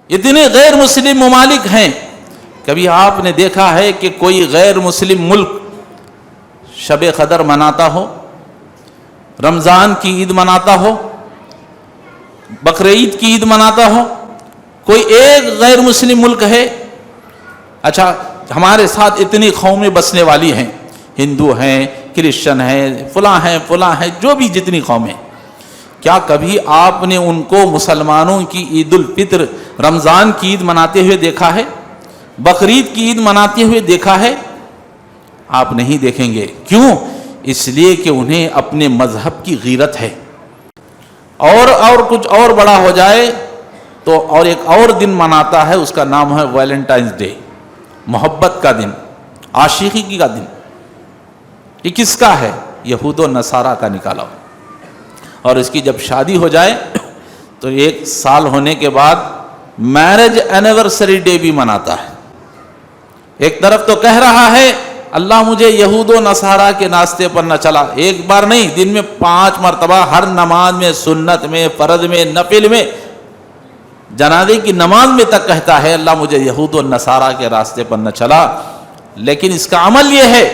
اتنے غیر مسلم ممالک ہیں، کبھی آپ نے دیکھا ہے کہ کوئی غیر مسلم ملک شب قدر مناتا ہو، رمضان کی عید مناتا ہو، بقرعید کی عید مناتا ہو؟ کوئی ایک غیر مسلم ملک ہے؟ اچھا، ہمارے ساتھ اتنی قومیں بسنے والی ہیں، ہندو ہیں، کرسچن ہیں، فلاں ہیں، جو بھی جتنی قومیں، کیا کبھی آپ نے ان کو مسلمانوں کی عید الفطر، رمضان کی عید مناتے ہوئے دیکھا ہے؟ بقرعید کی عید مناتے ہوئے دیکھا ہے؟ آپ نہیں دیکھیں گے۔ کیوں؟ اس لیے کہ انہیں اپنے مذہب کی غیرت ہے۔ اور کچھ اور بڑا ہو جائے تو اور ایک اور دن مناتا ہے، اس کا نام ہے ویلنٹائنز ڈے، محبت کا دن، عاشقی کا دن۔ یہ کس کا ہے؟ یہود و نصارہ کا نکالا ہو۔ اور اس کی جب شادی ہو جائے تو 1 سال ہونے کے بعد میرج اینیورسری ڈے بھی مناتا ہے۔ ایک طرف تو کہہ رہا ہے اللہ مجھے یہود و نصارہ کے راستے پر نہ چلا، ایک بار نہیں، دن میں 5 مرتبہ ہر نماز میں، سنت میں، فرض میں، نفل میں، جنازے کی نماز میں تک کہتا ہے اللہ مجھے یہود و نصارہ کے راستے پر نہ چلا، لیکن اس کا عمل یہ ہے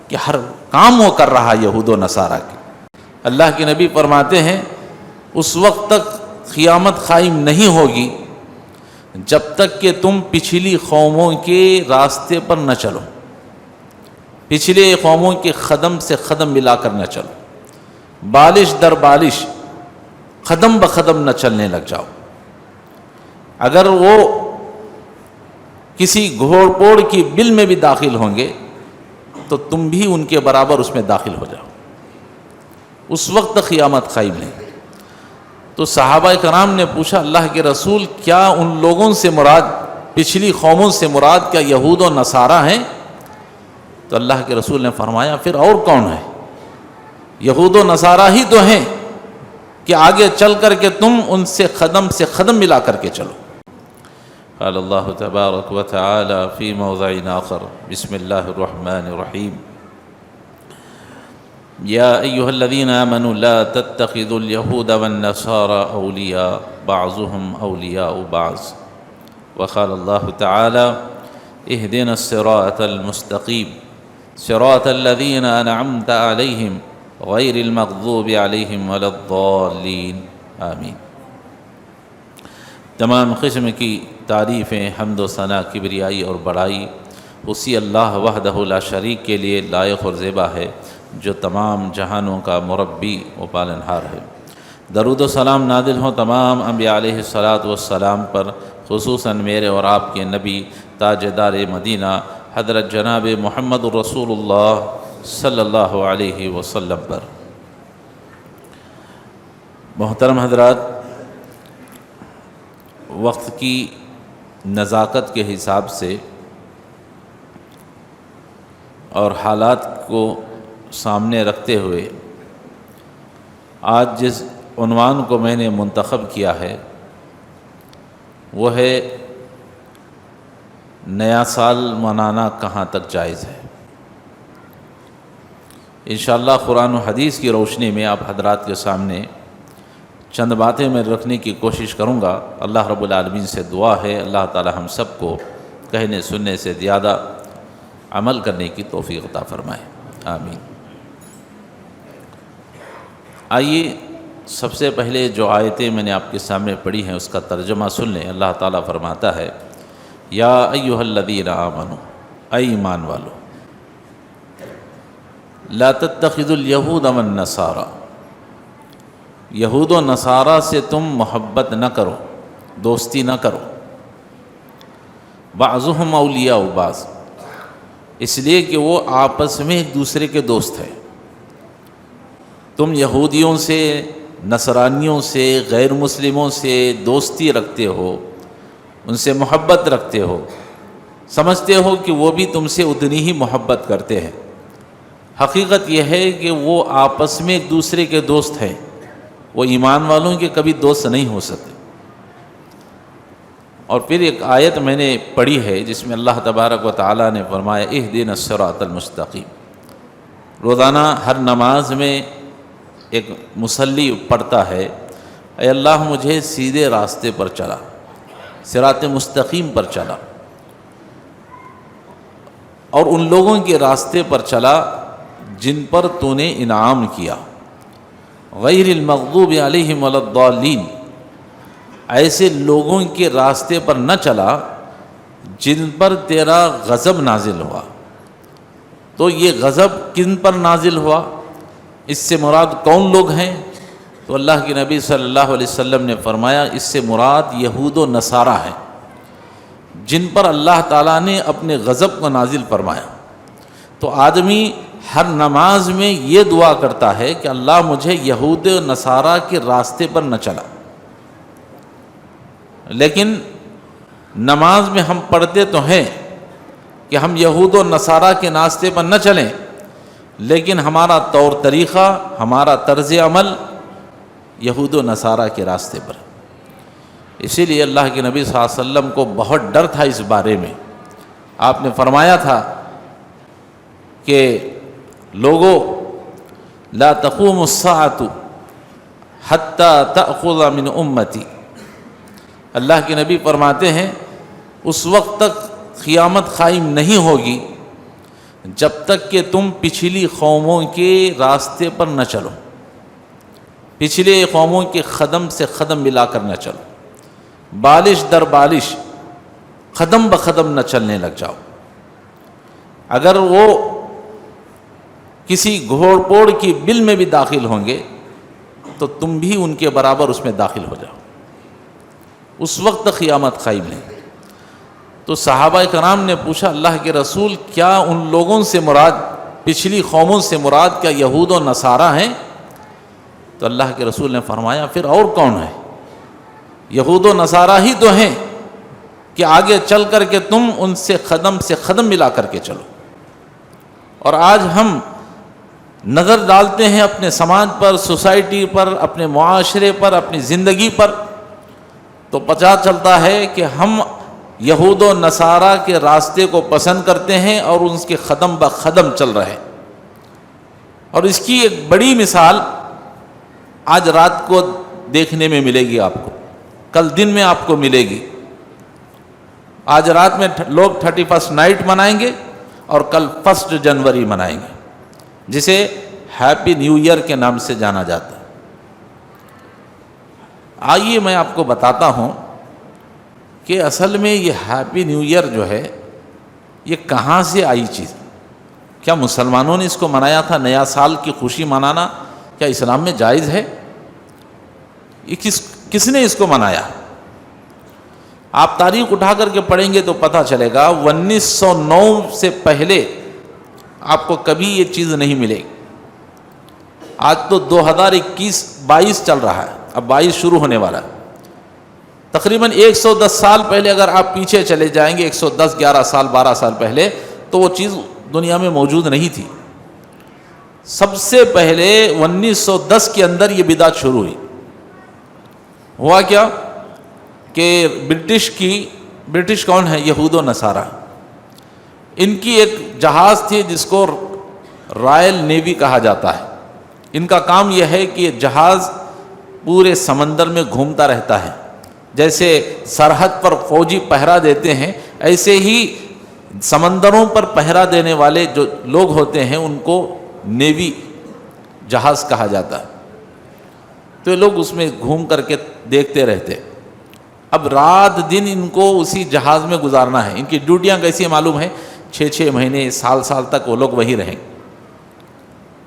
کہ ہر کام وہ کر رہا یہود و نصارہ کے۔ اللہ کے نبی فرماتے ہیں اس وقت تک قیامت قائم نہیں ہوگی جب تک کہ تم پچھلی قوموں کے راستے پر نہ چلو، پچھلے قوموں کے قدم سے قدم ملا کر نہ چلو، بالش در بالش، قدم بقدم نہ چلنے لگ جاؤ۔ اگر وہ کسی گھوڑ پوڑ کی بل میں بھی داخل ہوں گے تو تم بھی ان کے برابر اس میں داخل ہو جاؤ، اس وقت تک قیامت قائم نہیں۔ تو صحابہ کرام نے پوچھا اللہ کے رسول کیا ان لوگوں سے مراد، پچھلی قوموں سے مراد کیا یہود و نصارہ ہیں؟ تو اللہ کے رسول نے فرمایا پھر اور کون ہے؟ یہود و نصارہ ہی تو ہیں کہ آگے چل کر کے تم ان سے قدم ملا کر کے چلو۔ قال اللہ تبارک و تعالی فی موضع آخر بسم اللہ الرحمن الرحیم یا ایہا الذین آمنوا لا تتخذوا اليہود والنصارى اولیاء بعضهم اولیاء بعض وقال اللہ تعالی اہدنا الصراط المستقیم صراط الذین انعمت علیہم غیر المغضوب علیہم ولا الضالین آمین۔ تمام قسم کی تعریفیں، حمد و ثنا، کبریائی اور بڑائی اسی اللہ وحدہ لا شریک کے لیے لائق اور زیبا ہے جو تمام جہانوں کا مربی و پالنہار ہے۔ درود و سلام نازل ہوں تمام انبیاء علیہ الصلاۃ والسلام پر، خصوصاً میرے اور آپ کے نبی تاجدار مدینہ حضرت جناب محمد الرسول اللہ صلی اللہ علیہ وسلم پر۔ محترم حضرات، وقت کی نزاکت کے حساب سے اور حالات کو سامنے رکھتے ہوئے آج جس عنوان کو میں نے منتخب کیا ہے وہ ہے نیا سال منانا کہاں تک جائز ہے۔ انشاءاللہ قرآن و حدیث کی روشنی میں آپ حضرات کے سامنے چند باتیں میں رکھنے کی کوشش کروں گا۔ اللہ رب العالمین سے دعا ہے اللہ تعالی ہم سب کو کہنے سننے سے زیادہ عمل کرنے کی توفیق عطا فرمائے، آمین۔ آئیے سب سے پہلے جو آیتیں میں نے آپ کے سامنے پڑھی ہیں اس کا ترجمہ سن لیں۔ اللہ تعالیٰ فرماتا ہے یا ایھا الذین آمنوا، اے ایمان والو، لا تتخذوا الیہود والنصارى، یہود و نصارہ سے تم محبت نہ کرو، دوستی نہ کرو، بعضهم اولیاء بعض، اس لیے کہ وہ آپس میں ایک دوسرے کے دوست ہیں۔ تم یہودیوں سے، نصرانیوں سے، غیر مسلموں سے دوستی رکھتے ہو، ان سے محبت رکھتے ہو، سمجھتے ہو کہ وہ بھی تم سے اتنی ہی محبت کرتے ہیں۔ حقیقت یہ ہے کہ وہ آپس میں ایک دوسرے کے دوست ہیں، وہ ایمان والوں کے کبھی دوست نہیں ہو سکتے۔ اور پھر ایک آیت میں نے پڑھی ہے جس میں اللہ تبارک و تعالیٰ نے فرمایا اہدنا الصراط المستقیم۔ روزانہ ہر نماز میں ایک مصلی پڑھتا ہے اے اللہ مجھے سیدھے راستے پر چلا، صراط مستقیم پر چلا اور ان لوگوں کے راستے پر چلا جن پر تو نے انعام کیا، غیر المغضوب علیہم ولا الضالین، ایسے لوگوں کے راستے پر نہ چلا جن پر تیرا غضب نازل ہوا۔ تو یہ غضب کن پر نازل ہوا، اس سے مراد کون لوگ ہیں؟ تو اللہ کے نبی صلی اللہ علیہ وسلم نے فرمایا اس سے مراد یہود و نصارہ ہیں، جن پر اللہ تعالیٰ نے اپنے غضب کو نازل فرمایا۔ تو آدمی ہر نماز میں یہ دعا کرتا ہے کہ اللہ مجھے یہود و نصارہ کے راستے پر نہ چلا، لیکن نماز میں ہم پڑھتے تو ہیں کہ ہم یہود و نصارہ کے راستے پر نہ چلیں، لیکن ہمارا طور طریقہ، ہمارا طرز عمل یہود و نصارہ کے راستے پر۔ اسی لیے اللہ کے نبی صلی اللہ علیہ وسلم کو بہت ڈر تھا اس بارے میں۔ آپ نے فرمایا تھا کہ لوگو لا تقوم الساعۃ حتی تأخذ من امتی، اللہ کے نبی فرماتے ہیں اس وقت تک قیامت قائم نہیں ہوگی جب تک کہ تم پچھلی قوموں کے راستے پر نہ چلو، پچھلے قوموں کے قدم سے قدم ملا کر نہ چلو، بالش در بالش قدم بقدم نہ چلنے لگ جاؤ۔ اگر وہ کسی گھوڑ پوڑ کی بل میں بھی داخل ہوں گے تو تم بھی ان کے برابر اس میں داخل ہو جاؤ، اس وقت قیامت قائم ہے۔ تو صحابہ کرام نے پوچھا اللہ کے رسول کیا ان لوگوں سے مراد، پچھلی قوموں سے مراد کیا یہود و نصارہ ہیں؟ تو اللہ کے رسول نے فرمایا پھر اور کون ہے؟ یہود و نصارہ ہی تو ہیں کہ آگے چل کر کے تم ان سے قدم ملا کر کے چلو۔ اور آج ہم نظر ڈالتے ہیں اپنے سماج پر، سوسائٹی پر، اپنے معاشرے پر، اپنی زندگی پر، تو پتہ چلتا ہے کہ ہم یہود و نصارہ کے راستے کو پسند کرتے ہیں اور ان کے قدم بقدم چل رہے ہیں۔ اور اس کی ایک بڑی مثال آج رات کو دیکھنے میں ملے گی، آپ کو کل دن میں آپ کو ملے گی۔ آج رات میں لوگ 31 نائٹ منائیں گے اور کل 1 جنوری منائیں گے، جسے ہیپی نیو ایئر کے نام سے جانا جاتا ہے۔ آئیے میں آپ کو بتاتا ہوں کہ اصل میں یہ ہیپی نیو ایئر جو ہے یہ کہاں سے آئی چیز؟ کیا مسلمانوں نے اس کو منایا تھا؟ نیا سال کی خوشی منانا کیا اسلام میں جائز ہے؟ یہ کس نے اس کو منایا؟ آپ تاریخ اٹھا کر کے پڑھیں گے تو پتہ چلے گا 1909 سے پہلے آپ کو کبھی یہ چیز نہیں ملے گی۔ آج تو 2021-22 چل رہا ہے، اب 22 شروع ہونے والا ہے۔ تقریباً 110 سال پہلے اگر آپ پیچھے چلے جائیں گے، 110 11 سال 12 سال پہلے، تو وہ چیز دنیا میں موجود نہیں تھی۔ سب سے پہلے 1910 کے اندر یہ بدعت شروع ہوئی۔ ہوا کیا کہ برٹش کون ہے؟ یہود و نصارہ۔ ان کی ایک جہاز تھی جس کو رائل نیوی کہا جاتا ہے۔ ان کا کام یہ ہے کہ یہ جہاز پورے سمندر میں گھومتا رہتا ہے، جیسے سرحد پر فوجی پہرا دیتے ہیں، ایسے ہی سمندروں پر پہرا دینے والے جو لوگ ہوتے ہیں ان کو نیوی جہاز کہا جاتا ہے۔ تو یہ لوگ اس میں گھوم کر کے دیکھتے رہتے۔ اب رات دن ان کو اسی جہاز میں گزارنا ہے۔ ان کی ڈیوٹیاں کیسی معلوم ہے؟ 6 مہینے سال تک وہ لوگ وہی رہیں،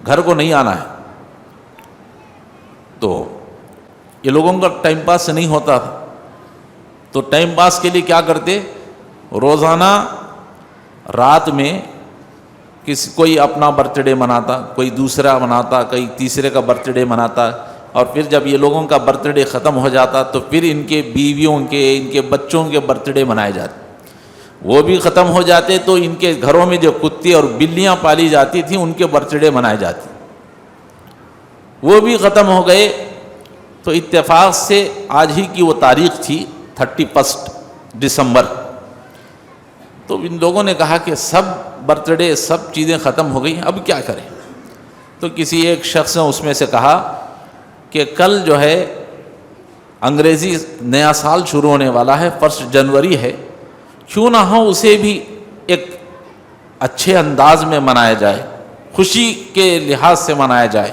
گھر کو نہیں آنا ہے۔ تو یہ لوگوں کا ٹائم پاس نہیں ہوتا تھا، تو ٹائم پاس کے لیے کیا کرتے؟ روزانہ رات میں کوئی اپنا برتھ ڈے مناتا، کوئی دوسرا مناتا، کوئی تیسرے کا برتھ ڈے مناتا، اور پھر جب یہ لوگوں کا برتھ ڈے ختم ہو جاتا تو پھر ان کے بیویوں کے، ان کے بچوں کے برتھ ڈے منائے جاتے۔ وہ بھی ختم ہو جاتے تو ان کے گھروں میں جو کتے اور بلیاں پالی جاتی تھیں ان کے برتھ ڈے منائے جاتے، وہ بھی ختم ہو گئے۔ تو اتفاق سے آج ہی کی وہ تاریخ تھی 31 دسمبر۔ تو ان لوگوں نے کہا کہ سب برتھ ڈے سب چیزیں ختم ہو گئی، اب کیا کریں؟ تو کسی ایک شخص نے اس میں سے کہا کہ کل جو ہے انگریزی نیا سال شروع ہونے والا ہے، 1 جنوری ہے، کیوں نہ ہو اسے بھی ایک اچھے انداز میں منایا جائے، خوشی کے لحاظ سے منایا جائے،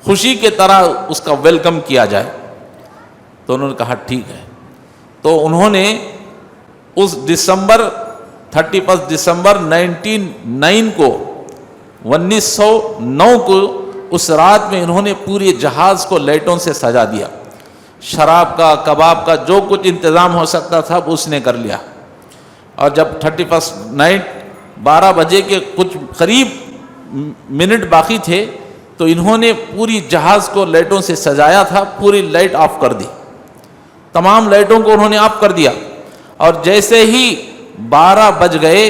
خوشی کے طرح اس کا ویلکم کیا جائے۔ تو انہوں نے کہا ٹھیک ہے۔ تو انہوں نے اس 31 دسمبر 1909 کو اس رات میں انہوں نے پورے جہاز کو لائٹوں سے سجا دیا، شراب کا، کباب کا، جو کچھ انتظام ہو سکتا تھا اس نے کر لیا۔ اور جب 31 نائٹ 12 بجے کے کچھ قریب منٹ باقی تھے تو انہوں نے پوری جہاز کو لائٹوں سے سجایا تھا، پوری لائٹ آف کر دی، تمام لائٹوں کو انہوں نے آف کر دیا۔ اور جیسے ہی 12 بج گئے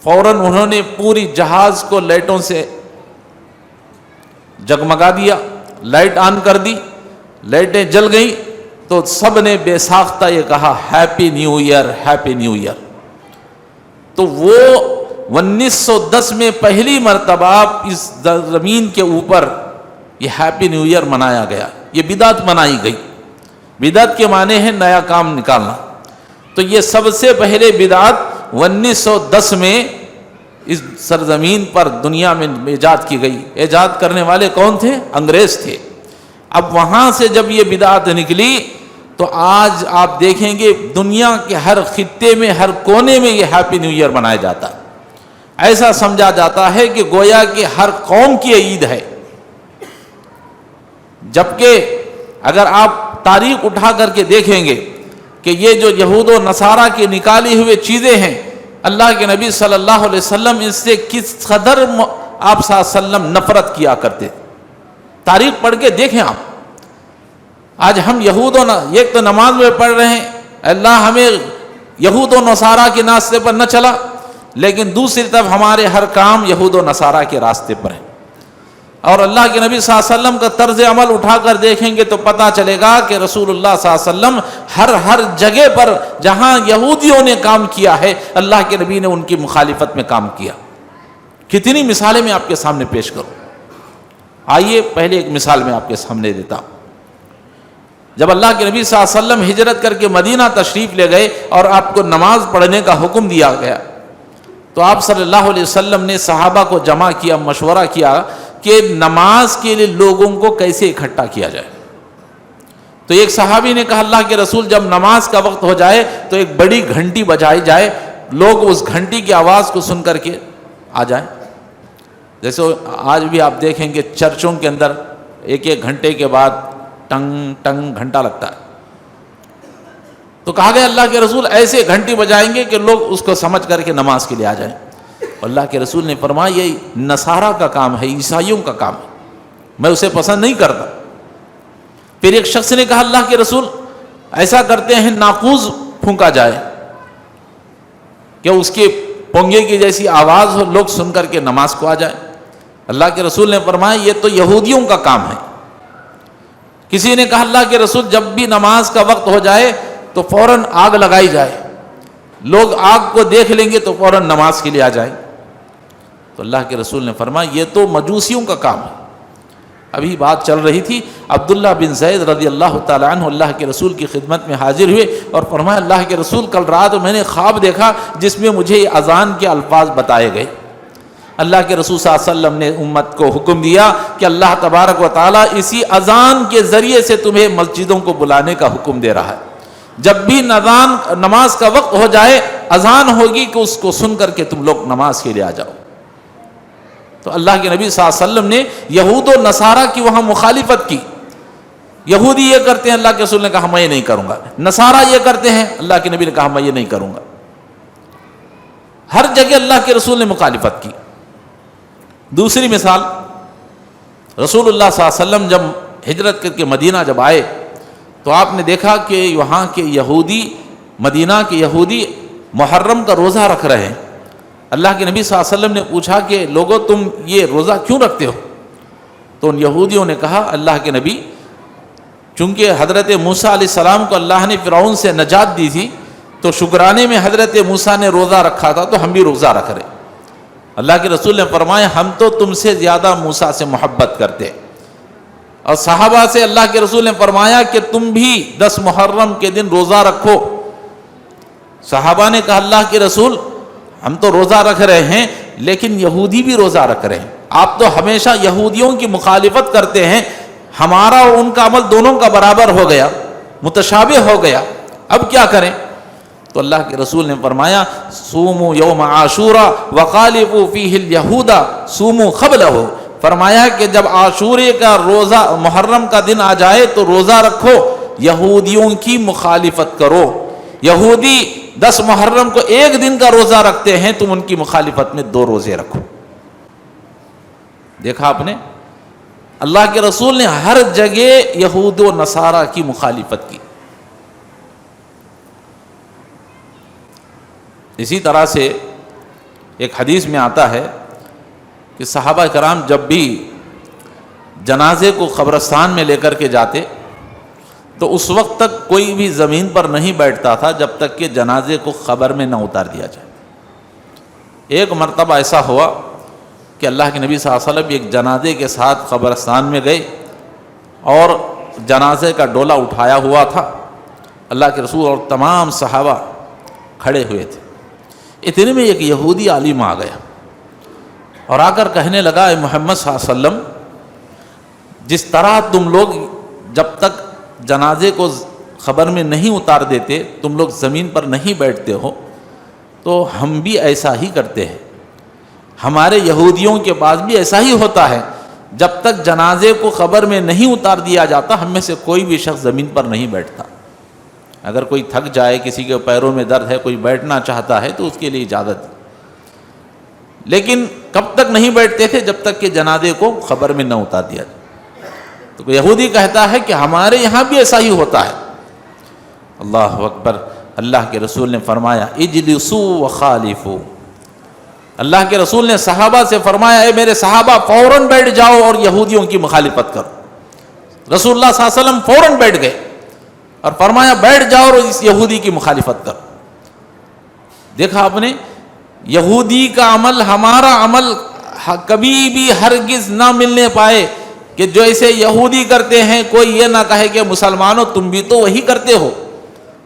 فوراً انہوں نے پوری جہاز کو لائٹوں سے جگمگا دیا، لائٹ آن کر دی، لائٹیں جل گئیں تو سب نے بے ساختہ یہ کہا happy new year, happy new year. تو وہ 1910 میں پہلی مرتبہ اس زمین کے اوپر یہ ہیپی نیو ایئر منایا گیا، یہ بدعت منائی گئی۔ بدعت کے معنی ہے نیا کام نکالنا، تو یہ سب سے پہلے بدعت 1910 میں اس سرزمین پر دنیا میں ایجاد کی گئی۔ ایجاد کرنے والے کون تھے؟ انگریز تھے۔ اب وہاں سے جب یہ بدعت نکلی تو آج آپ دیکھیں گے دنیا کے ہر خطے میں، ہر کونے میں یہ ہیپی نیو ایئر منایا جاتا ہے۔ ایسا سمجھا جاتا ہے کہ گویا کہ ہر قوم کی عید ہے، جبکہ اگر آپ تاریخ اٹھا کر کے دیکھیں گے کہ یہ جو یہود و نصارہ کی نکالی ہوئے چیزیں ہیں، اللہ کے نبی صلی اللہ علیہ وسلم اس سے کس قدر آپ صلی اللہ علیہ وسلم نفرت کیا کرتے، تاریخ پڑھ کے دیکھیں آپ۔ آج ہم ایک تو نماز میں پڑھ رہے ہیں اللہ ہمیں یہود و نصارہ کے راستے پر نہ چلا، لیکن دوسری طرف ہمارے ہر کام یہود و نصارہ کے راستے پر ہیں۔ اور اللہ کے نبی صلی اللہ علیہ وسلم کا طرز عمل اٹھا کر دیکھیں گے تو پتہ چلے گا کہ رسول اللہ صلی اللہ علیہ وسلم ہر جگہ پر جہاں یہودیوں نے کام کیا ہے اللہ کے نبی نے ان کی مخالفت میں کام کیا۔ کتنی مثالیں میں آپ کے سامنے پیش کروں۔ آئیے پہلے ایک مثال میں آپ کے سامنے دیتا ہوں۔ جب اللہ کے نبی صلی اللہ علیہ وسلم ہجرت کر کے مدینہ تشریف لے گئے اور آپ کو نماز پڑھنے کا حکم دیا گیا تو آپ صلی اللہ علیہ وسلم نے صحابہ کو جمع کیا، مشورہ کیا کہ نماز کے لیے لوگوں کو کیسے اکٹھا کیا جائے۔ تو ایک صحابی نے کہا اللہ کے رسول جب نماز کا وقت ہو جائے تو ایک بڑی گھنٹی بجائی جائے، لوگ اس گھنٹی کی آواز کو سن کر کے آ جائیں۔ جیسے آج بھی آپ دیکھیں گے چرچوں کے اندر 1 گھنٹے کے بعد ٹنگ ٹنگ گھنٹا لگتا ہے۔ تو کہا گیا اللہ کے رسول ایسے گھنٹی بجائیں گے کہ لوگ اس کو سمجھ کر کے نماز کے لیے آ جائیں۔ اللہ کے رسول نے فرمایا یہ نصارہ کا کام ہے، عیسائیوں کا کام ہے، میں اسے پسند نہیں کرتا۔ پھر ایک شخص نے کہا اللہ کے رسول ایسا کرتے ہیں ناقوس پھونکا جائے کہ اس کے پونگے کی جیسی آواز ہو، لوگ سن کر کے نماز کو آ جائے۔ اللہ کے رسول نے فرمایا یہ تو یہودیوں کا کام ہے۔ کسی نے کہا اللہ کے رسول جب بھی نماز کا وقت ہو جائے تو فوراً آگ لگائی جائے، لوگ آگ کو دیکھ لیں گے تو فوراً نماز کے لیے آ جائیں۔ تو اللہ کے رسول نے فرمایا یہ تو مجوسیوں کا کام ہے۔ ابھی بات چل رہی تھی، عبداللہ بن زید رضی اللہ تعالیٰ عنہ اللہ کے رسول کی خدمت میں حاضر ہوئے اور فرمایا اللہ کے رسول کل رات میں نے خواب دیکھا جس میں مجھے یہ اذان کے الفاظ بتائے گئے۔ اللہ کے رسول صلی اللہ علیہ وسلم نے امت کو حکم دیا کہ اللہ تبارک و تعالیٰ اسی اذان کے ذریعے سے تمہیں مسجدوں کو بلانے کا حکم دے رہا ہے۔ جب بھی نماز کا وقت ہو جائے اذان ہوگی کہ اس کو سن کر کے تم لوگ نماز کے لیے آ جاؤ۔ تو اللہ کے نبی صلی اللہ علیہ وسلم نے یہود و نصارہ کی وہاں مخالفت کی۔ یہودی یہ کرتے ہیں، اللہ کے رسول نے کہا میں یہ نہیں کروں گا۔ نصارہ یہ کرتے ہیں، اللہ کے نبی نے کہا میں یہ نہیں کروں گا۔ ہر جگہ اللہ کے رسول نے مخالفت کی۔ دوسری مثال، رسول اللہ صلی اللہ علیہ وسلم جب ہجرت کر کے مدینہ جب آئے تو آپ نے دیکھا کہ وہاں کے یہودی، مدینہ کے یہودی محرم کا روزہ رکھ رہے ہیں۔ اللہ کے نبی صلی اللہ علیہ وسلم نے پوچھا کہ لوگوں تم یہ روزہ کیوں رکھتے ہو؟ تو ان یہودیوں نے کہا اللہ کے نبی چونکہ حضرت موسیٰ علیہ السلام کو اللہ نے فرعون سے نجات دی تھی تو شکرانے میں حضرت موسیٰ نے روزہ رکھا تھا تو ہم بھی روزہ رکھ رہے۔ اللہ کے رسول نے فرمایا ہم تو تم سے زیادہ موسیٰ سے محبت کرتے، اور صحابہ سے اللہ کے رسول نے فرمایا کہ تم بھی 10 محرم کے دن روزہ رکھو۔ صحابہ نے کہا اللہ کے رسول ہم تو روزہ رکھ رہے ہیں لیکن یہودی بھی روزہ رکھ رہے ہیں، آپ تو ہمیشہ یہودیوں کی مخالفت کرتے ہیں، ہمارا اور ان کا عمل دونوں کا برابر ہو گیا، متشابہ ہو گیا، اب کیا کریں؟ تو اللہ کے رسول نے فرمایا صوموا یوم عاشورا وخالفوا فیہ الیہود صوموا قبلہ، فرمایا کہ جب عاشورے کا روزہ محرم کا دن آ جائے تو روزہ رکھو، یہودیوں کی مخالفت کرو۔ یہودی 10 محرم کو ایک دن کا روزہ رکھتے ہیں، تم ان کی مخالفت میں 2 روزے رکھو۔ دیکھا آپ نے، اللہ کے رسول نے ہر جگہ یہود و نصارہ کی مخالفت کی۔ اسی طرح سے ایک حدیث میں آتا ہے کہ صحابہ کرام جب بھی جنازے کو قبرستان میں لے کر کے جاتے تو اس وقت تک کوئی بھی زمین پر نہیں بیٹھتا تھا جب تک کہ جنازے کو قبر میں نہ اتار دیا جائے۔ ایک مرتبہ ایسا ہوا کہ اللہ کے نبی صلی اللہ علیہ وسلم ایک جنازے کے ساتھ قبرستان میں گئے اور جنازے کا ڈولا اٹھایا ہوا تھا، اللہ کے رسول اور تمام صحابہ کھڑے ہوئے تھے۔ اتنے میں ایک یہودی عالم آ گیا اور آ کر کہنے لگا اے محمد صلی اللہ علیہ وسلم، جس طرح تم لوگ جب تک جنازے کو قبر میں نہیں اتار دیتے، تم لوگ زمین پر نہیں بیٹھتے ہو، تو ہم بھی ایسا ہی کرتے ہیں، ہمارے یہودیوں کے پاس بھی ایسا ہی ہوتا ہے، جب تک جنازے کو قبر میں نہیں اتار دیا جاتا ہم میں سے کوئی بھی شخص زمین پر نہیں بیٹھتا۔ اگر کوئی تھک جائے، کسی کے پیروں میں درد ہے، کوئی بیٹھنا چاہتا ہے تو اس کے لیے اجازت ہے، لیکن کب تک نہیں بیٹھتے تھے؟ جب تک کہ جنازے کو قبر میں نہ اتار دیا جائے۔ تو یہودی کہتا ہے کہ ہمارے یہاں بھی ایسا ہی ہوتا ہے۔ اللہ اکبر، اللہ کے رسول نے فرمایا اجلسوا وخالفوا، اللہ کے رسول نے صحابہ سے فرمایا اے میرے صحابہ فوراً بیٹھ جاؤ اور یہودیوں کی مخالفت کرو۔ رسول اللہ صلی اللہ علیہ وسلم فوراً بیٹھ گئے اور فرمایا بیٹھ جاؤ اور اس یہودی کی مخالفت کرو۔ دیکھا آپ نے، یہودی کا عمل ہمارا عمل کبھی بھی ہرگز نہ ملنے پائے کہ جو ایسے یہودی کرتے ہیں کوئی یہ نہ کہے کہ مسلمانوں تم بھی تو وہی کرتے ہو،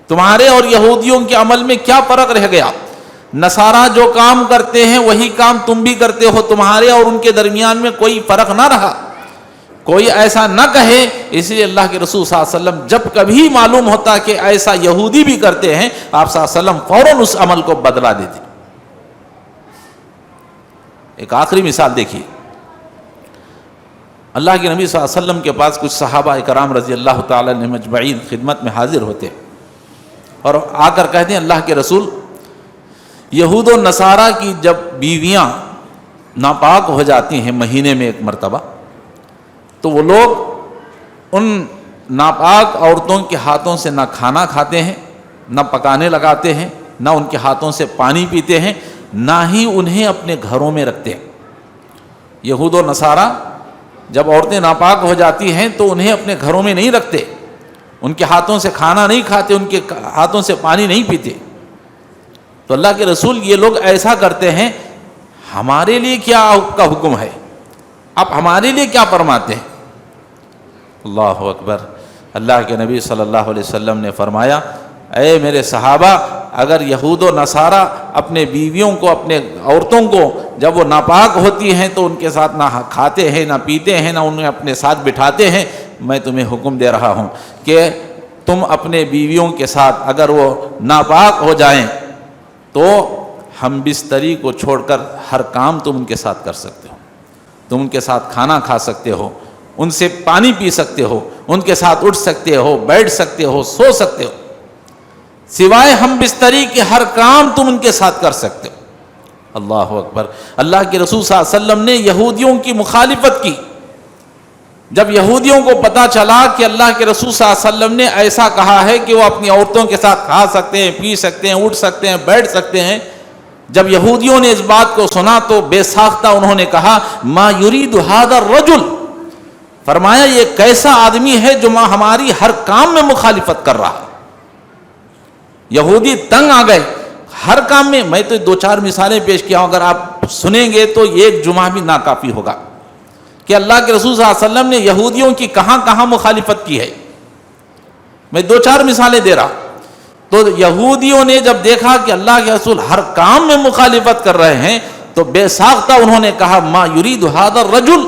تمہارے اور یہودیوں کے عمل میں کیا فرق رہ گیا؟ نصارہ جو کام کرتے ہیں وہی کام تم بھی کرتے ہو، تمہارے اور ان کے درمیان میں کوئی فرق نہ رہا، کوئی ایسا نہ کہے۔ اس لیے اللہ کے رسول صلی اللہ علیہ وسلم جب کبھی معلوم ہوتا کہ ایسا یہودی بھی کرتے ہیں، آپ صلی اللہ علیہ وسلم فوراً اس عمل کو بدلا دیتے۔ ایک آخری مثال دیکھیے، اللہ کے نبی صلی اللہ علیہ وسلم کے پاس کچھ صحابہ کرام رضی اللہ تعالی عنہم اجمعین خدمت میں حاضر ہوتے اور آ کر کہتے ہیں اللہ کے رسول، یہود و نصارہ کی جب بیویاں ناپاک ہو جاتی ہیں مہینے میں ایک مرتبہ، تو وہ لوگ ان ناپاک عورتوں کے ہاتھوں سے نہ کھانا کھاتے ہیں، نہ پکانے لگاتے ہیں، نہ ان کے ہاتھوں سے پانی پیتے ہیں، نہ ہی انہیں اپنے گھروں میں رکھتے ہیں۔ یہود و نصارہ جب عورتیں ناپاک ہو جاتی ہیں تو انہیں اپنے گھروں میں نہیں رکھتے، ان کے ہاتھوں سے کھانا نہیں کھاتے، ان کے ہاتھوں سے پانی نہیں پیتے۔ تو اللہ کے رسول یہ لوگ ایسا کرتے ہیں، ہمارے لیے کیا آپ کا حکم ہے؟ آپ ہمارے لیے کیا فرماتے ہیں؟ اللہ اکبر، اللہ کے نبی صلی اللہ علیہ وسلم نے فرمایا اے میرے صحابہ، اگر یہود و نصارہ اپنے بیویوں کو، اپنے عورتوں کو جب وہ ناپاک ہوتی ہیں تو ان کے ساتھ نہ کھاتے ہیں، نہ پیتے ہیں، نہ انہیں اپنے ساتھ بٹھاتے ہیں، میں تمہیں حکم دے رہا ہوں کہ تم اپنے بیویوں کے ساتھ اگر وہ ناپاک ہو جائیں تو ہم بستری کو چھوڑ کر ہر کام تم ان کے ساتھ کر سکتے ہو، تم ان کے ساتھ کھانا کھا سکتے ہو، ان سے پانی پی سکتے ہو، ان کے ساتھ اٹھ سکتے ہو، بیٹھ سکتے ہو، سو سکتے ہو، سوائے ہم بستری کے ہر کام تم ان کے ساتھ کر سکتے ہو۔ اللہ اکبر، اللہ کے رسول صلی اللہ علیہ وسلم نے یہودیوں کی مخالفت کی۔ جب یہودیوں کو پتا چلا کہ اللہ کے رسول صلی اللہ علیہ وسلم نے ایسا کہا ہے کہ وہ اپنی عورتوں کے ساتھ کھا سکتے ہیں، پی سکتے ہیں، اٹھ سکتے ہیں، بیٹھ سکتے ہیں، جب یہودیوں نے اس بات کو سنا تو بے ساختہ انہوں نے کہا ما یرید ھذا الرجل، فرمایا یہ کیسا آدمی ہے جو ہماری ہر کام میں مخالفت کر رہا ہے۔ یہودی تنگ آ گئے ہر کام میں۔ میں تو 2-4 مثالیں پیش کیا ہوں، اگر آپ سنیں گے تو ایک جمعہ بھی ناکافی ہوگا، کہ اللہ کے رسول صلی اللہ علیہ وسلم نے یہودیوں کی کہاں کہاں مخالفت کی ہے. میں 2-4 مثالیں دے رہا. تو یہودیوں نے جب دیکھا کہ اللہ کے رسول ہر کام میں مخالفت کر رہے ہیں تو بے ساختہ انہوں نے کہا ما یرید ھذا الرجل،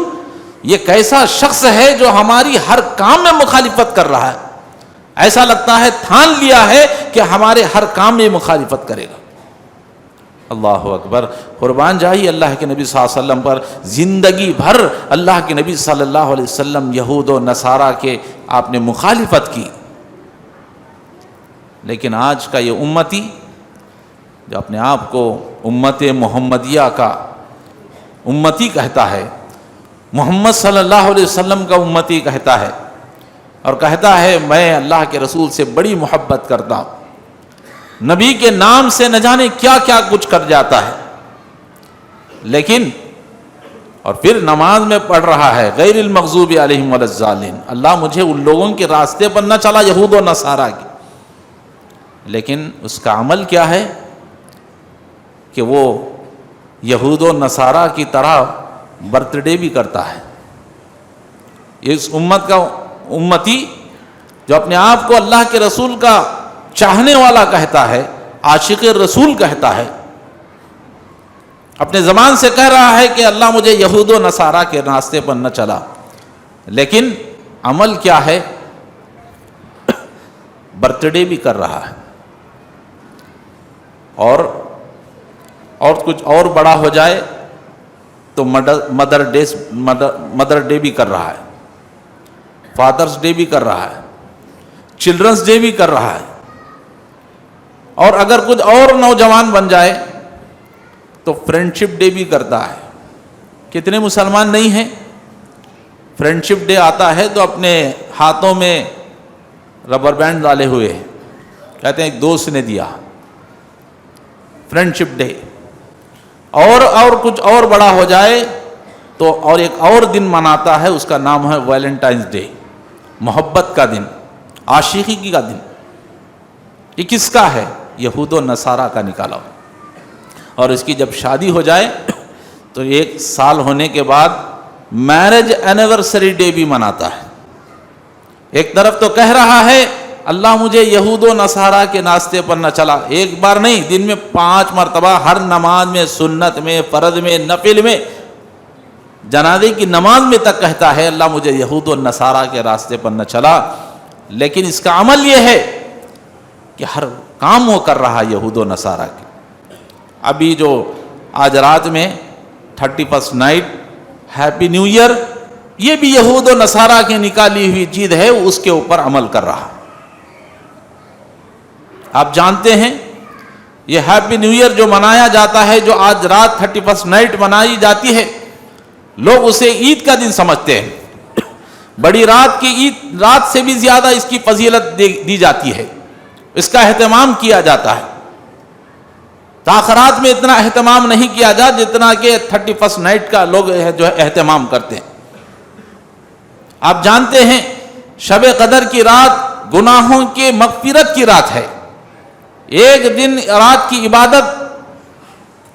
یہ کیسا شخص ہے جو ہماری ہر کام میں مخالفت کر رہا ہے. ایسا لگتا ہے ٹھان لیا ہے کہ ہمارے ہر کام میں مخالفت کرے گا. اللہ اکبر. قربان جائیے اللہ کے نبی صلی اللہ علیہ وسلم پر. زندگی بھر اللہ کے نبی صلی اللہ علیہ وسلم یہود و نصارہ کے آپ نے مخالفت کی، لیکن آج کا یہ امتی جو اپنے آپ کو امت محمدیہ کا امتی کہتا ہے، محمد صلی اللہ علیہ وسلم کا امتی کہتا ہے، اور کہتا ہے میں اللہ کے رسول سے بڑی محبت کرتا ہوں، نبی کے نام سے نہ جانے کیا کیا کچھ کر جاتا ہے، لیکن اور پھر نماز میں پڑھ رہا ہے غیر المغضوب علیہم ولا الضالین، اللہ مجھے ان لوگوں کے راستے پر نہ چلا یہود و نصارہ کی. لیکن اس کا عمل کیا ہے کہ وہ یہود و نصارہ کی طرح برتھ ڈے بھی کرتا ہے. اس امت کا امتی جو اپنے آپ کو اللہ کے رسول کا چاہنے والا کہتا ہے، عاشق رسول کہتا ہے، اپنے زبان سے کہہ رہا ہے کہ اللہ مجھے یہود و نصارہ کے راستے پر نہ چلا، لیکن عمل کیا ہے؟ برتھ ڈے بھی کر رہا ہے، اور کچھ اور بڑا ہو جائے تو مدر ڈے بھی کر رہا ہے، فادرز ڈے بھی کر رہا ہے، چلڈرنس ڈے بھی کر رہا ہے. اور اگر کچھ اور نوجوان بن جائے تو فرینڈشپ ڈے بھی کرتا ہے. کتنے مسلمان نہیں ہیں فرینڈشپ ڈے آتا ہے تو اپنے ہاتھوں میں ربر بینڈ ڈالے ہوئے ہیں، کہتے ہیں ایک دوست نے دیا. Friendship day. اور کچھ اور بڑا ہو جائے تو اور ایک اور دن مناتا ہے، اس کا نام ہے ویلنٹائنز ڈے، محبت کا دن، عاشقی کا دن. یہ کس کا ہے؟ یہود و نصارہ کا نکالا. اور اس کی جب شادی ہو جائے تو 1 سال ہونے کے بعد میرج اینیورسری ڈے بھی مناتا ہے. ایک طرف تو کہہ رہا ہے اللہ مجھے یہود و نصارہ کے ناستے پر نہ چلا، ایک بار نہیں، دن میں 5 مرتبہ ہر نماز میں، سنت میں، فرض میں، نفل میں، جنازے کی نماز میں تک کہتا ہے اللہ مجھے یہود و نصارہ کے راستے پر نہ چلا. لیکن اس کا عمل یہ ہے کہ ہر کام وہ کر رہا یہود و نصارہ کے. ابھی جو آج رات میں 31 نائٹ ہیپی نیو ایئر، یہ بھی یہود و نصارہ کی نکالی ہوئی چیز ہے، اس کے اوپر عمل کر رہا. آپ جانتے ہیں یہ ہیپی نیو ایئر جو منایا جاتا ہے، جو آج رات 31 نائٹ منائی جاتی ہے، لوگ اسے عید کا دن سمجھتے ہیں. بڑی رات کی عید رات سے بھی زیادہ اس کی فضیلت دی جاتی ہے، اس کا اہتمام کیا جاتا ہے. تاخرات میں اتنا اہتمام نہیں کیا جاتا جتنا کہ 31 نائٹ کا لوگ جو ہے اہتمام کرتے ہیں. آپ جانتے ہیں شب قدر کی رات گناہوں کے مغفرت کی رات ہے. ایک دن رات کی عبادت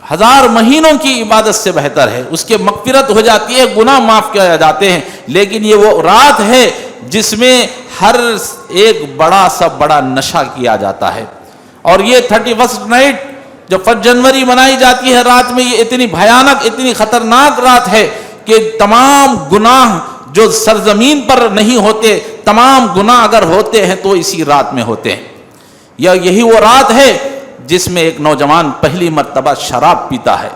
1000 مہینوں کی عبادت سے بہتر ہے. اس کے مغفرت ہو جاتی ہے، گناہ معاف کیا جاتے ہیں. لیکن یہ وہ رات ہے جس میں ہر ایک بڑا سا بڑا نشہ کیا جاتا ہے. اور یہ 31 نائٹ جو 1 جنوری منائی جاتی ہے رات میں، یہ اتنی بھیانک، اتنی خطرناک رات ہے کہ تمام گناہ جو سرزمین پر نہیں ہوتے، تمام گناہ اگر ہوتے ہیں تو اسی رات میں ہوتے ہیں. یا یہی وہ رات ہے جس میں ایک نوجوان پہلی مرتبہ شراب پیتا ہے.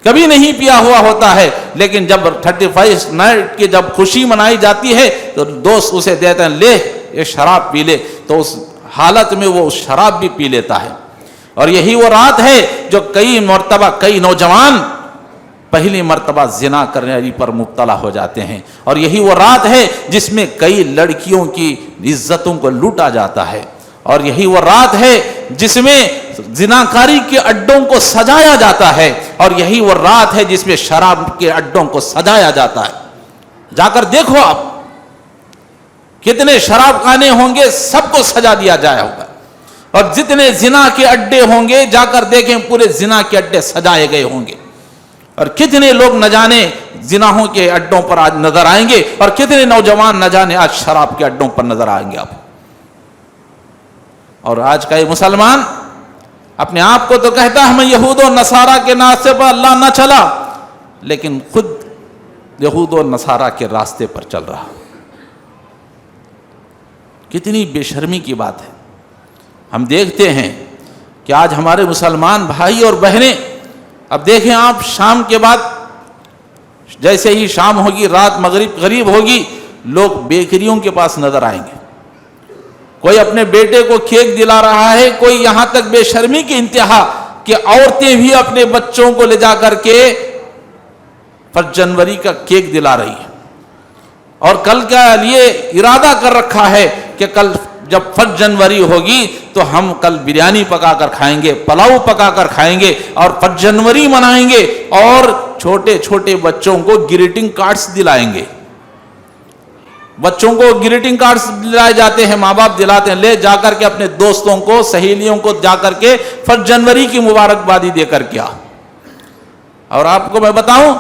کبھی نہیں پیا ہوا ہوتا ہے، لیکن جب 31 نائٹ کی جب خوشی منائی جاتی ہے تو دوست اسے دیتے ہیں لے یہ شراب پی لے، تو اس حالت میں وہ شراب بھی پی لیتا ہے. اور یہی وہ رات ہے جو کئی مرتبہ کئی نوجوان پہلی مرتبہ زنا کرنے پر مبتلا ہو جاتے ہیں. اور یہی وہ رات ہے جس میں کئی لڑکیوں کی عزتوں کو لوٹا جاتا ہے. اور یہی وہ رات ہے جس میں زناکاری کے اڈوں کو سجایا جاتا ہے. اور یہی وہ رات ہے جس میں شراب کے اڈوں کو سجایا جاتا ہے. جا کر دیکھو آپ کتنے شراب خانے ہوں گے، سب کو سجا دیا جایا ہوگا. اور جتنے زنا کے اڈے ہوں گے جا کر دیکھیں پورے زنا کے اڈے سجائے گئے ہوں گے. اور کتنے لوگ نہ جانے زناہوں کے اڈوں پر آج نظر آئیں گے، اور کتنے نوجوان نہ جانے آج شراب کے اڈوں پر نظر آئیں گے آپ. اور آج کا یہ مسلمان اپنے آپ کو تو کہتا ہے ہمیں یہود و نصارہ کے راستے پر اللہ نہ چلا، لیکن خود یہود و نصارہ کے راستے پر چل رہا. کتنی بے شرمی کی بات ہے. ہم دیکھتے ہیں کہ آج ہمارے مسلمان بھائی اور بہنیں، اب دیکھیں آپ شام کے بعد جیسے ہی شام ہوگی، رات مغرب قریب ہوگی، لوگ بیکریوں کے پاس نظر آئیں گے. کوئی اپنے بیٹے کو کیک دلا رہا ہے، کوئی یہاں تک بے شرمی کی انتہا کہ عورتیں بھی اپنے بچوں کو لے جا کر کے 1 جنوری کا کیک دلا رہی ہے، اور کل کا لیے ارادہ کر رکھا ہے کہ کل جب 1 جنوری ہوگی تو ہم کل بریانی پکا کر کھائیں گے، پلاؤ پکا کر کھائیں گے، اور 1 جنوری منائیں گے، اور چھوٹے چھوٹے بچوں کو گریٹنگ کارڈز دلائیں گے. بچوں کو گریٹنگ کارڈز دلائے جاتے ہیں، ماں باپ دلاتے ہیں، لے جا کر کے اپنے دوستوں کو، سہیلیوں کو جا کر کے 1 جنوری کی مبارکبادی دے کر کیا. اور آپ کو میں بتاؤں،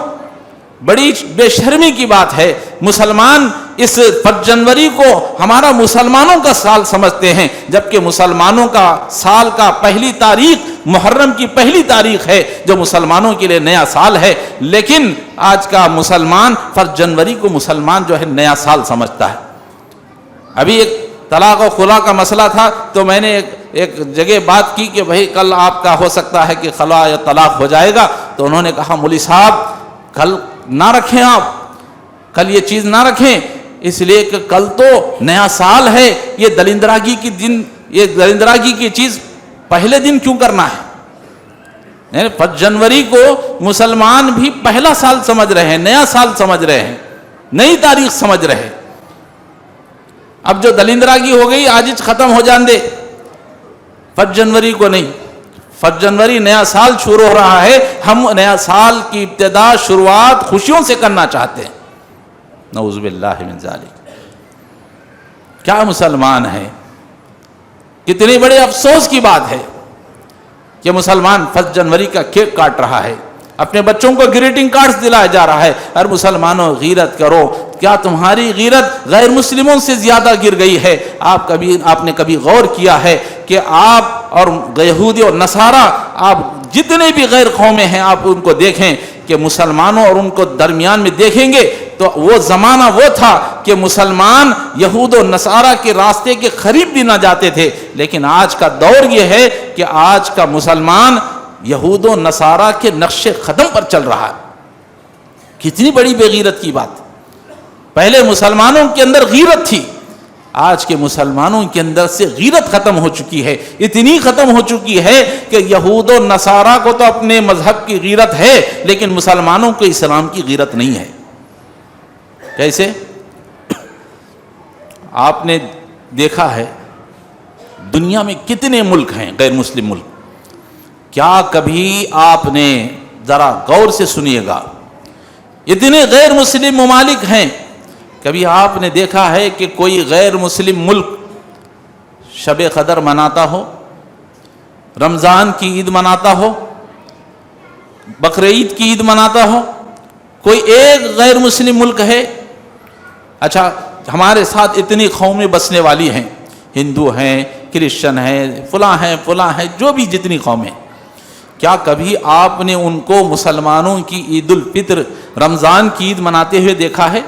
بڑی بے شرمی کی بات ہے، مسلمان اس 1 جنوری کو ہمارا مسلمانوں کا سال سمجھتے ہیں، جبکہ مسلمانوں کا سال کا پہلی تاریخ محرم کی پہلی تاریخ ہے، جو مسلمانوں کے لیے نیا سال ہے. لیکن آج کا مسلمان 1 جنوری کو مسلمان جو ہے نیا سال سمجھتا ہے. ابھی ایک طلاق و خلا کا مسئلہ تھا، تو میں نے ایک جگہ بات کی کہ بھائی کل آپ کا ہو سکتا ہے کہ خلا یا طلاق ہو جائے گا. تو انہوں نے کہا مولوی صاحب کل نہ رکھیں، آپ کل یہ چیز نہ رکھیں، اس لیے کہ کل تو نیا سال ہے، یہ دلندراگی کی دن، یہ دلندراگی کی چیز پہلے دن کیوں کرنا ہے؟ 1 جنوری کو مسلمان بھی پہلا سال سمجھ رہے ہیں، نیا سال سمجھ رہے ہیں، نئی تاریخ سمجھ رہے ہیں. اب جو دلندراگی ہو گئی آج ختم ہو جان دے، 1 جنوری کو نہیں. 1 جنوری نیا سال شروع ہو رہا ہے، ہم نیا سال کی ابتدا شروعات خوشیوں سے کرنا چاہتے ہیں. نعوذ باللہ من ذالک. کیا مسلمان ہے؟ کتنی بڑے افسوس کی بات ہے کہ مسلمان 1 جنوری کا کیک کاٹ رہا ہے، اپنے بچوں کو گریٹنگ کارڈز دلایا جا رہا ہے. اور مسلمانوں غیرت کرو، کیا تمہاری غیرت غیر مسلموں سے زیادہ گر گئی ہے؟ آپ نے کبھی غور کیا ہے کہ آپ اور یہودی اور نصارہ، آپ جتنے بھی غیر قومیں ہیں آپ ان کو دیکھیں کہ مسلمانوں اور ان کو درمیان میں دیکھیں گے تو وہ زمانہ وہ تھا کہ مسلمان یہود و نصارہ کے راستے کے قریب بھی نہ جاتے تھے. لیکن آج کا دور یہ ہے کہ آج کا مسلمان یہود و نصارہ کے نقش قدم پر چل رہا ہے. کتنی بڑی بے غیرت کی بات. پہلے مسلمانوں کے اندر غیرت تھی، آج کے مسلمانوں کے اندر سے غیرت ختم ہو چکی ہے. اتنی ختم ہو چکی ہے کہ یہود و نصارہ کو تو اپنے مذہب کی غیرت ہے، لیکن مسلمانوں کو اسلام کی غیرت نہیں ہے. کیسے؟ آپ نے دیکھا ہے دنیا میں کتنے ملک ہیں غیر مسلم ملک. کیا کبھی آپ نے ذرا غور سے سنیے گا، اتنے غیر مسلم ممالک ہیں، کبھی آپ نے دیکھا ہے کہ کوئی غیر مسلم ملک شب قدر مناتا ہو، رمضان کی عید مناتا ہو، بقرعید کی عید مناتا ہو؟ کوئی ایک غیر مسلم ملک ہے؟ اچھا، ہمارے ساتھ اتنی قومیں بسنے والی ہیں، ہندو ہیں، کرسچن ہیں، فلاں ہیں، جو بھی جتنی قومیں، کیا کبھی آپ نے ان کو مسلمانوں کی عید الفطر، رمضان کی عید مناتے ہوئے دیکھا ہے؟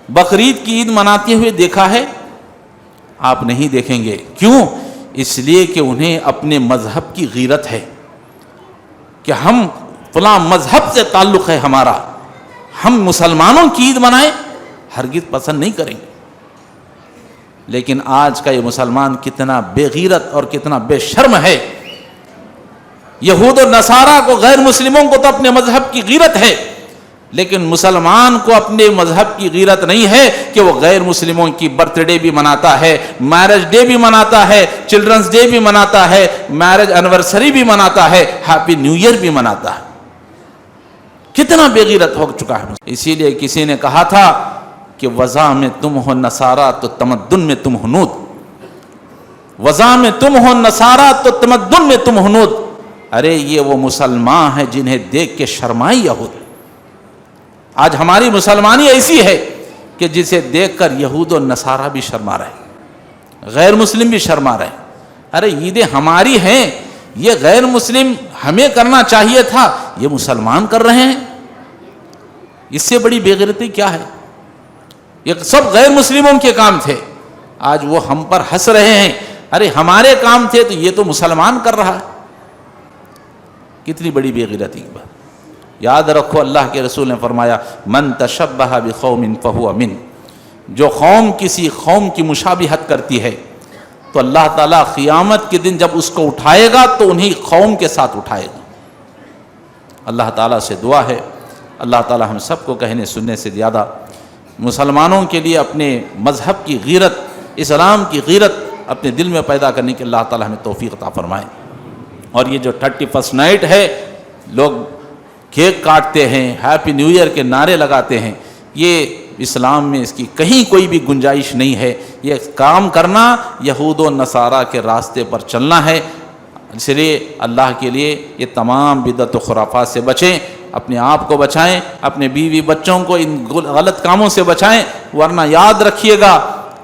بقرعید کی عید مناتے ہوئے دیکھا ہے؟ آپ نہیں دیکھیں گے. کیوں؟ اس لیے کہ انہیں اپنے مذہب کی غیرت ہے کہ ہم فلاں مذہب سے تعلق ہے ہمارا، ہم مسلمانوں کی عید منائیں، ہرگز پسند نہیں کریں گے. لیکن آج کا یہ مسلمان کتنا بے غیرت اور کتنا بے شرم ہے. یہود و نصارہ کو، غیر مسلموں کو تو اپنے مذہب کی غیرت ہے، لیکن مسلمان کو اپنے مذہب کی غیرت نہیں ہے کہ وہ غیر مسلموں کی برتھ ڈے بھی مناتا ہے، میرج ڈے بھی مناتا ہے، چلڈرنز ڈے بھی مناتا ہے، میرج اینیورسری بھی مناتا ہے، ہیپی نیو ایئر بھی مناتا ہے. کتنا بے غیرت ہو چکا ہے. اسی لیے کسی نے کہا تھا کہ وضع میں تم ہو نصارہ تو تمدن میں تم ہنود. وضع میں تم ہو نصارہ تو تمدن میں تم ہنود. ارے یہ وہ مسلمان ہیں جنہیں دیکھ کے شرمائی یہود. آج ہماری مسلمانی ایسی ہے کہ جسے دیکھ کر یہود و نصارہ بھی شرما رہے، غیر مسلم بھی شرما رہے۔ ارے عیدیں ہماری ہیں، یہ غیر مسلم ہمیں کرنا چاہیے تھا، یہ مسلمان کر رہے ہیں، اس سے بڑی بے غیرتی کیا ہے؟ یہ سب غیر مسلموں کے کام تھے، آج وہ ہم پر ہنس رہے ہیں، ارے ہمارے کام تھے تو یہ تو مسلمان کر رہا ہے۔ کتنی بڑی بے غیرتی کی بات۔ یاد رکھو اللہ کے رسول نے فرمایا من تشبہ بقوم فہو من، جو قوم کسی قوم کی مشابہت کرتی ہے تو اللہ تعالیٰ قیامت کے دن جب اس کو اٹھائے گا تو انہی قوم کے ساتھ اٹھائے گا۔ اللہ تعالیٰ سے دعا ہے اللہ تعالیٰ ہم سب کو کہنے سننے سے زیادہ مسلمانوں کے لیے اپنے مذہب کی غیرت، اسلام کی غیرت اپنے دل میں پیدا کرنے کی اللہ تعالیٰ ہمیں توفیق عطا فرمائے۔ اور یہ جو 31 نائٹ ہے، لوگ کیک کاٹتے ہیں، ہیپی نیو ایئر کے نعرے لگاتے ہیں، یہ اسلام میں اس کی کہیں کوئی بھی گنجائش نہیں ہے۔ یہ کام کرنا یہود و نصارہ کے راستے پر چلنا ہے۔ اس لیے اللہ کے لیے یہ تمام بدعت و خرافات سے بچیں، اپنے آپ کو بچائیں، اپنے بیوی بچوں کو ان غلط کاموں سے بچائیں، ورنہ یاد رکھیے گا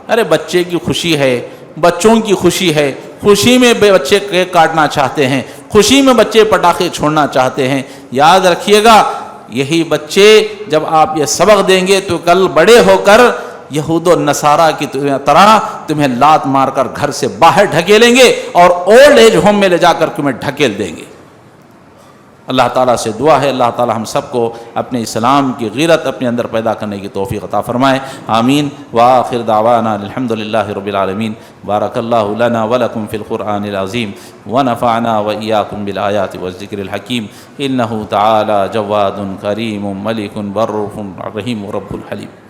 ارے بچے کی خوشی ہے، بچوں کی خوشی ہے، خوشی میں بچے کیک کاٹنا چاہتے ہیں، خوشی میں بچے پٹاخے چھوڑنا چاہتے ہیں۔ یاد رکھیے گا یہی بچے جب آپ یہ سبق دیں گے تو کل بڑے ہو کر یہود و نصارہ کی طرح تمہیں لات مار کر گھر سے باہر ڈھکیلیں گے اور اولڈ ایج ہوم میں لے جا کر تمہیں ڈھکیل دیں گے۔ اللہ تعالیٰ سے دعا ہے اللہ تعالیٰ ہم سب کو اپنے اسلام کی غیرت اپنے اندر پیدا کرنے کی توفیق عطا فرمائے، آمین۔ وآخر دعوانا الحمدللہ رب العالمین۔ بارک اللہ لنا ولکم فی القرآن العظیم ونفعنا وإیاکم بالآیات والذکر الحکیم، انہ تعالی جواد کریم ملک بر رحیم رب الحلیم۔